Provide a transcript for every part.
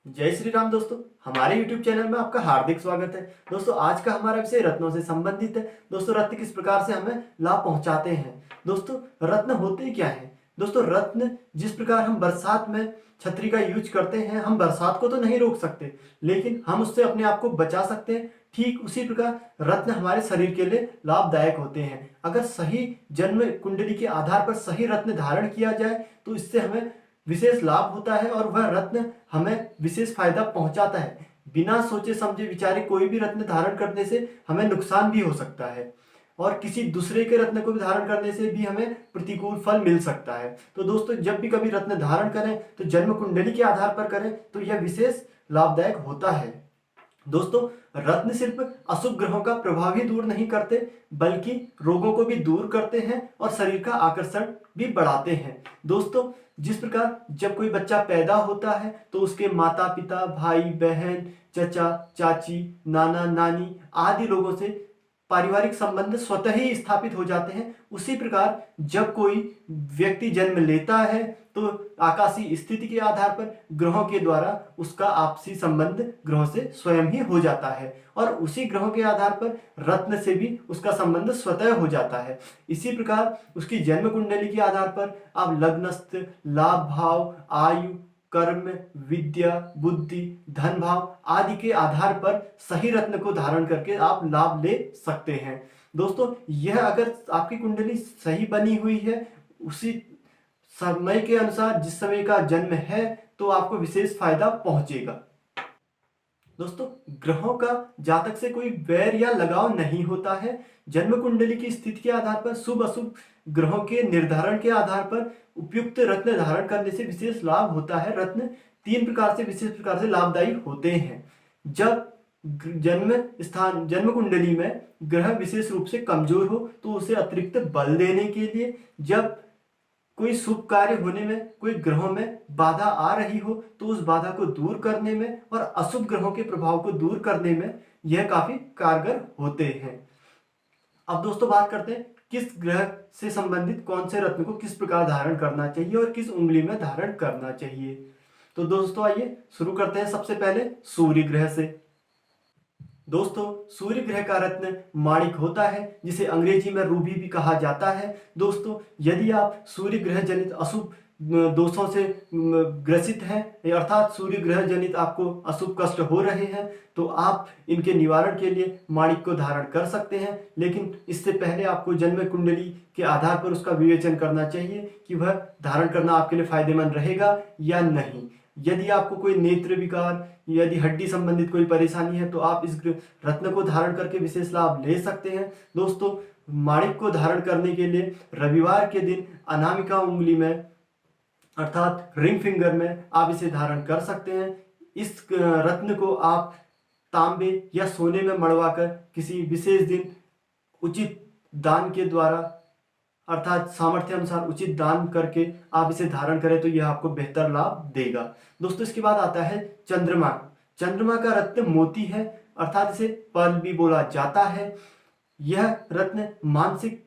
जय श्री राम दोस्तों। हमारे YouTube चैनल में आपका हार्दिक स्वागत है। दोस्तों आज का हमारा विषय रत्नों से संबंधित है। दोस्तों रत्न किस प्रकार से हमें लाभ पहुंचाते हैं। दोस्तों रत्न होते क्या हैं। दोस्तों रत्न जिस प्रकार हम बरसात में छतरी का यूज करते हैं, हम बरसात को तो नहीं रोक सकते लेकिन हम उससे अपने आप को बचा सकते हैं। ठीक उसी प्रकार रत्न हमारे शरीर के लिए लाभदायक होते हैं। अगर सही जन्म कुंडली के आधार पर सही रत्न धारण किया जाए तो इससे हमें विशेष लाभ होता है और वह रत्न हमें विशेष फायदा पहुंचाता है। बिना सोचे समझे विचारे कोई भी रत्न धारण करने से हमें नुकसान भी हो सकता है और किसी दूसरे के रत्न को भी धारण करने से भी हमें प्रतिकूल फल मिल सकता है। तो दोस्तों जब भी कभी रत्न धारण करें तो जन्म कुंडली के आधार पर करें तो यह विशेष लाभदायक होता है। दोस्तों रत्न सिर्फ अशुभ ग्रहों का प्रभाव ही दूर नहीं करते बल्कि रोगों को भी दूर करते हैं और शरीर का आकर्षण भी बढ़ाते हैं। दोस्तों जिस प्रकार जब कोई बच्चा पैदा होता है तो उसके माता पिता, भाई बहन, चचा चाची, नाना नानी आदि लोगों से पारिवारिक संबंध स्वतः ही स्थापित हो जाते हैं। उसी प्रकार जब कोई व्यक्ति जन्म लेता है तो आकाशीय स्थिति के आधार पर ग्रहों के द्वारा उसका आपसी संबंध ग्रहों से स्वयं ही हो जाता है और उसी ग्रहों के आधार पर रत्न से भी उसका संबंध स्वतः हो जाता है। इसी प्रकार उसकी जन्म कुंडली के आधार पर आप लग्नस्थ, लाभ भाव, आयु, कर्म, विद्या, बुद्धि, धन भाव आदि के आधार पर सही रत्न को धारण करके आप लाभ ले सकते हैं। दोस्तों यह अगर आपकी कुंडली सही बनी हुई है, उसी समय के अनुसार जिस समय का जन्म है तो आपको विशेष फायदा पहुंचेगा। दोस्तों ग्रहों का जातक से कोई वैर या लगाव नहीं होता है। जन्म कुंडली की स्थिति के आधार पर शुभ अशुभ ग्रहों के निर्धारण के आधार पर उपयुक्त रत्न धारण करने से विशेष लाभ होता है। रत्न तीन प्रकार से विशेष प्रकार से लाभदायी होते हैं। जब जन्म कुंडली में ग्रह विशेष रूप से कमजोर हो तो उसे अतिरिक्त बल देने के लिए, जब कोई शुभ कार्य होने में कोई ग्रहों में बाधा आ रही हो तो उस बाधा को दूर करने में और अशुभ ग्रहों के प्रभाव को दूर करने में यह काफी कारगर होते हैं। अब दोस्तों बात करते हैं किस ग्रह से संबंधित कौन से रत्न को किस प्रकार धारण करना चाहिए और किस उंगली में धारण करना चाहिए। तो दोस्तों आइए शुरू करते हैं सबसे पहले सूर्य ग्रह से। दोस्तों सूर्य ग्रह का रत्न माणिक होता है जिसे अंग्रेजी में रूबी भी कहा जाता है। दोस्तों यदि आप सूर्य ग्रह जनित अशुभ दोषों से ग्रसित हैं अर्थात सूर्य ग्रह जनित आपको अशुभ कष्ट हो रहे हैं तो आप इनके निवारण के लिए माणिक को धारण कर सकते हैं। लेकिन इससे पहले आपको जन्म कुंडली के आधार पर उसका विवेचन करना चाहिए कि वह धारण करना आपके लिए फायदेमंद रहेगा या नहीं। यदि आपको कोई नेत्र विकार, यदि हड्डी संबंधित कोई परेशानी है तो आप इस रत्न को धारण करके विशेष लाभ ले सकते हैं। दोस्तों माणिक को धारण करने के लिए रविवार के दिन अनामिका उंगली में अर्थात रिंग फिंगर में आप इसे धारण कर सकते हैं। इस रत्न को आप तांबे या सोने में मड़वाकर किसी विशेष दिन उचित दान के द्वारा अर्थात सामर्थ्य अनुसार उचित दान करके आप इसे धारण करें तो यह आपको बेहतर लाभ देगा। दोस्तों इसके बाद आता है चंद्रमा। चंद्रमा का रत्न मोती है अर्थात इसे पर्ल भी बोला जाता है। यह रत्न मानसिक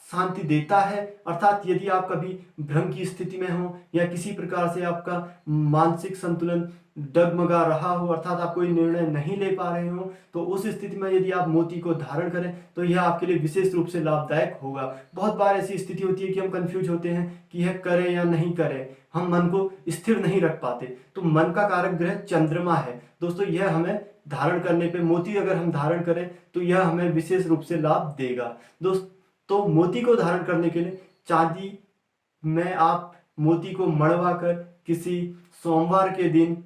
शांति देता है अर्थात यदि आप कभी भ्रम की स्थिति में हो या किसी प्रकार से आपका मानसिक संतुलन डगमगा रहा हो अर्थात आप कोई निर्णय नहीं ले पा रहे हो तो उस स्थिति में यदि आप मोती को धारण करें तो यह आपके लिए विशेष रूप से लाभदायक होगा। बहुत बार ऐसी स्थिति होती है कि हम कंफ्यूज होते हैं कि यह करें या नहीं करें, हम मन को स्थिर नहीं रख पाते। तो मन का कारक ग्रह चंद्रमा है। दोस्तों यह हमें धारण करने पर मोती अगर हम धारण करें तो यह हमें विशेष रूप से लाभ देगा। तो मोती को धारण करने के लिए चांदी में आप मोती को मड़वा कर किसी सोमवार के दिन,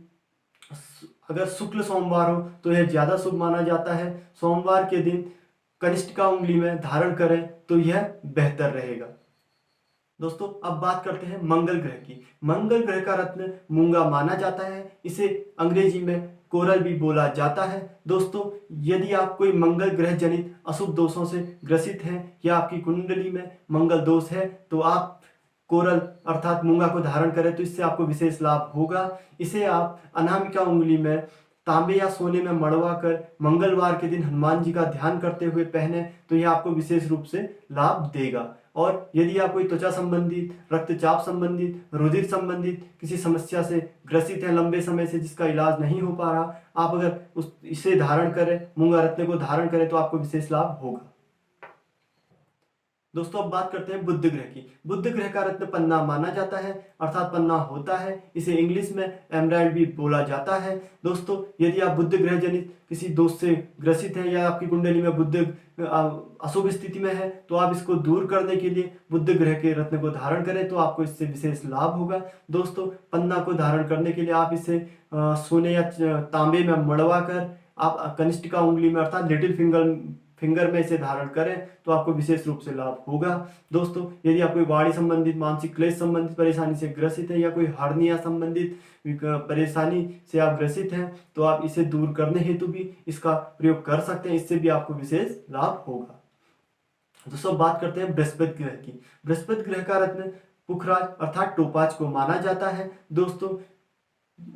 अगर शुक्ल सोमवार हो तो यह ज्यादा शुभ माना जाता है, सोमवार के दिन कनिष्ठिका उंगली में धारण करें तो यह बेहतर रहेगा। दोस्तों अब बात करते हैं मंगल ग्रह की। मंगल ग्रह का रत्न मूंगा माना जाता है, इसे अंग्रेजी में कोरल भी बोला जाता है। दोस्तों यदि आप कोई मंगल ग्रह जनित अशुभ दोषों से ग्रसित हैं या आपकी कुंडली में मंगल दोष है तो आप कोरल अर्थात मूंगा को धारण करें तो इससे आपको विशेष लाभ होगा। इसे आप अनामिका उंगली में तांबे या सोने में मड़वा कर मंगलवार के दिन हनुमान जी का ध्यान करते हुए पहने तो यह आपको विशेष रूप से लाभ देगा। और यदि आप कोई त्वचा संबंधित, रक्तचाप संबंधित, रुधिर संबंधित किसी समस्या से ग्रसित हैं लंबे समय से, जिसका इलाज नहीं हो पा रहा, आप अगर इसे धारण करें, मूंगा रत्न को धारण करें, तो आपको विशेष लाभ होगा। दोस्तों अब बात करते हैं बुध ग्रह की। बुध ग्रह का रत्न पन्ना माना जाता है, अर्थात पन्ना होता है। इसे इंग्लिश में एमराल्ड भी बोला जाता है। दोस्तों यदि आप बुध ग्रह जनित किसी दोष से ग्रसित हैं या आपकी कुंडली में बुध अशुभ स्थिति में है, तो आप इसको दूर करने के लिए बुध ग्रह के रत्न को धारण करें, तो आपको इससे विशेष लाभ होगा। दोस्तों पन्ना को धारण करने के लिए आप इसे सोने या तांबे में मड़वा कर आप कनिष्ठिका उंगली में अर्थात लिटिल फिंगर में इसे धारण करें, तो आपको विशेष रूप से लाभ होगा। दोस्तों यदि आप कोई वाणी संबंधित, मानसिक क्लेश संबंधित परेशानी से ग्रसित है या कोई हर्निया संबंधित परेशानी से आप ग्रसित हैं, तो आप इसे दूर करने हेतु भी इसका प्रयोग कर सकते हैं। इससे भी आपको विशेष लाभ होगा। दोस्तों बात करते हैं बृहस्पति ग्रह की। बृहस्पति ग्रह का रत्न पुखराज अर्थात टोपाज को माना जाता है। दोस्तों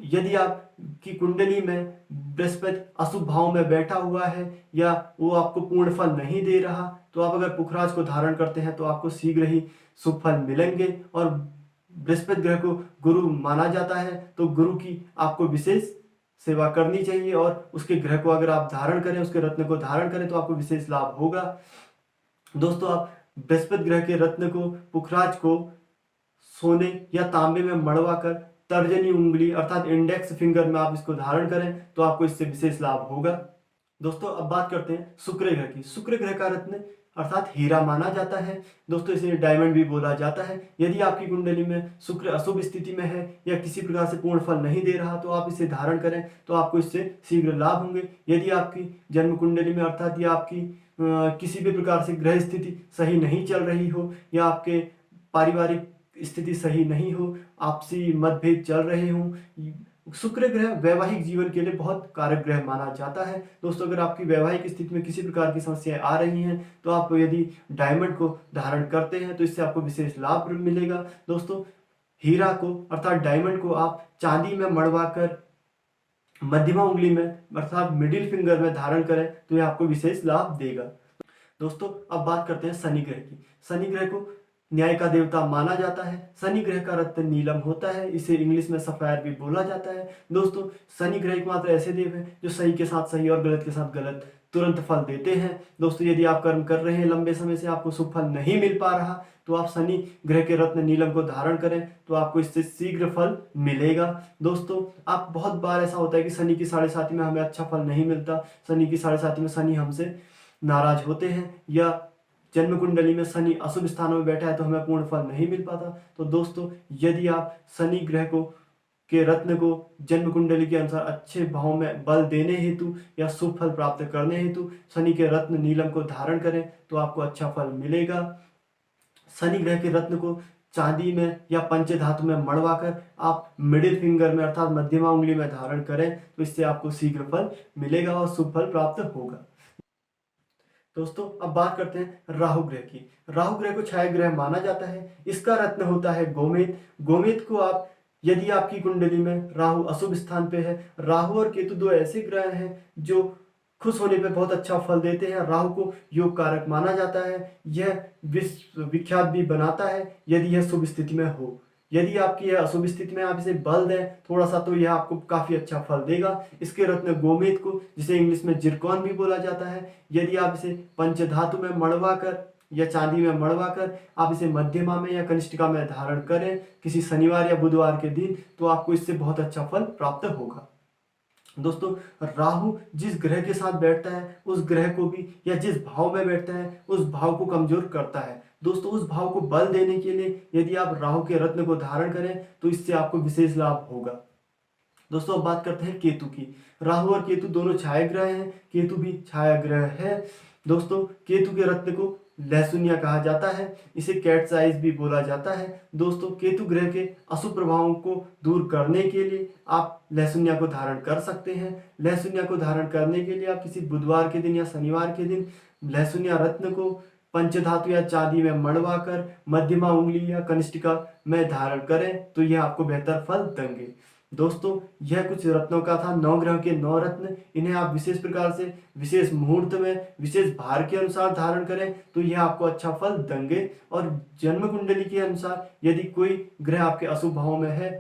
यदि आपकी कुंडली में बृहस्पति अशुभ भाव में बैठा हुआ है या वो आपको पूर्ण फल नहीं दे रहा, तो आप अगर पुखराज को धारण करते हैं तो आपको शीघ्र ही शुभ फल मिलेंगे। और बृहस्पति ग्रह को गुरु माना जाता है, तो गुरु की आपको विशेष सेवा करनी चाहिए और उसके ग्रह को अगर आप धारण करें, उसके रत्न को धारण करें, तो आपको विशेष लाभ होगा। दोस्तों आप बृहस्पति ग्रह के रत्न को, पुखराज को सोने या तांबे में मड़वा कर तर्जनी उंगली अर्थात इंडेक्स फिंगर में आप इसको धारण करें, तो आपको इससे विशेष लाभ होगा। दोस्तों अब बात करते हैं शुक्र ग्रह की। शुक्र ग्रह का रत्न अर्थात हीरा माना जाता है। दोस्तों इसे डायमंड भी बोला जाता है। यदि आपकी कुंडली में शुक्र अशुभ स्थिति में है या किसी प्रकार से पूर्ण फल नहीं दे रहा, तो आप इसे धारण करें, तो आपको इससे शीघ्र लाभ होंगे। यदि आपकी जन्म कुंडली में अर्थात या आपकी किसी भी प्रकार से ग्रह स्थिति सही नहीं चल रही हो या आपके पारिवारिक स्थिति सही नहीं हो, आपसी मतभेद चल रहे हों, शुक्र ग्रह वैवाहिक जीवन के लिए बहुत कारक ग्रह माना जाता है। दोस्तों अगर आपकी वैवाहिक स्थिति में किसी प्रकार की समस्याएं आ रही हैं, तो आप यदि डायमंड को धारण करते हैं, तो इससे आपको विशेष लाभ मिलेगा। दोस्तों हीरा को अर्थात डायमंड को आप चांदी में मड़वा कर मध्यमा उंगली में अर्थात मिडिल फिंगर में धारण करें, तो यह आपको विशेष लाभ देगा। दोस्तों अब बात करते हैं शनि ग्रह की। शनि ग्रह को न्याय का देवता माना जाता है। शनि ग्रह का रत्न नीलम होता है। इसे इंग्लिश में सफायर भी बोला जाता है। दोस्तों शनि ग्रह एकमात्र ऐसे देव हैं जो सही के साथ सही और गलत के साथ गलत तुरंत फल देते हैं। दोस्तों यदि आप कर्म कर रहे हैं, लंबे समय से आपको शुभ फल नहीं मिल पा रहा, तो आप शनि ग्रह के रत्न नीलम को धारण करें, तो आपको इससे शीघ्र फल मिलेगा। दोस्तों आप बहुत बार ऐसा होता है कि शनि की साढ़े साथी में हमें अच्छा फल नहीं मिलता, शनि की साढ़े साथी में शनि हमसे नाराज होते हैं, या जन्म कुंडली में शनि अशुभ स्थानों में बैठा है तो हमें पूर्ण फल नहीं मिल पाता। तो दोस्तों यदि आप शनि ग्रह को के रत्न को जन्म कुंडली के अनुसार अच्छे भाव में बल देने हेतु या शुभ फल प्राप्त करने हेतु शनि के रत्न नीलम को धारण करें, तो आपको अच्छा फल मिलेगा। शनि ग्रह के रत्न को चांदी में या पंचधातु में मड़वाकर आप मिडिल फिंगर में अर्थात मध्यमा उंगली में धारण करें, तो इससे आपको शीघ्र फल मिलेगा और शुभ फल प्राप्त होगा। दोस्तों अब बात करते हैं राहु ग्रह की। राहु ग्रह को छाया ग्रह माना जाता है। इसका रत्न होता है गोमेद। गोमेद को आप यदि आपकी कुंडली में राहु अशुभ स्थान पे है, राहु और केतु दो ऐसे ग्रह हैं जो खुश होने पे बहुत अच्छा फल देते हैं। राहु को योग कारक माना जाता है। यह विश्व विख्यात भी बनाता है यदि यह शुभ स्थिति में हो। यदि आपकी यह अशुभ स्थिति में आप इसे बल दें थोड़ा सा, तो यह आपको काफी अच्छा फल देगा। इसके रत्न गोमेद को, जिसे इंग्लिश में जिरकॉन भी बोला जाता है, यदि आप इसे पंचधातु में मड़वा कर या चांदी में मड़वा कर आप इसे मध्यमा में या कनिष्ठिका में धारण करें किसी शनिवार या बुधवार के दिन, तो आपको इससे बहुत अच्छा फल प्राप्त होगा। दोस्तों राहु जिस ग्रह के साथ बैठता है उस ग्रह को भी, या जिस भाव में बैठता है उस भाव को कमजोर करता है। दोस्तों उस भाव को बल देने के लिए यदि आप राहु के रत्न को धारण करें, तो इससे आपको विशेष लाभ होगा। दोस्तों अब बात करते हैं केतु की। राहु और केतु दोनों छाया ग्रह हैं, केतु भी छाया ग्रह है। दोस्तों केतु के रत्न को लहसुनिया कहा जाता है, इसे कैट्स आइज भी बोला जाता है। दोस्तों केतु ग्रह के अशुभ प्रभावों को दूर करने के लिए आप लहसुनिया को धारण कर सकते हैं। लहसुनिया को धारण करने के लिए आप किसी बुधवार के दिन या शनिवार के दिन लहसुनिया रत्न को पंचधातु या चांदी में मड़वा कर मध्यमा उंगली या कनिष्ठिका में धारण करें, तो यह आपको बेहतर फल देंगे। दोस्तों यह कुछ रत्नों का था, 9 ग्रह के 9 रत्न। इन्हें आप विशेष प्रकार से विशेष मुहूर्त में विशेष भार के अनुसार धारण करें तो यह आपको अच्छा फल देंगे। और जन्म कुंडली के अनुसार यदि कोई ग्रह आपके अशुभ भाव में है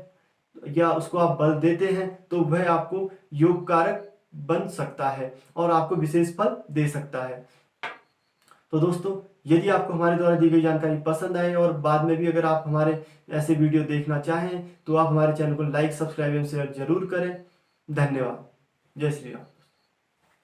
या उसको आप बल देते हैं तो वह आपको योग कारक बन सकता है और आपको विशेष फल दे सकता है। तो दोस्तों यदि आपको हमारे द्वारा दी गई जानकारी पसंद आए और बाद में भी अगर आप हमारे ऐसे वीडियो देखना चाहें तो आप हमारे चैनल को लाइक, सब्सक्राइब एवं शेयर जरूर करें। धन्यवाद। जय श्री राम।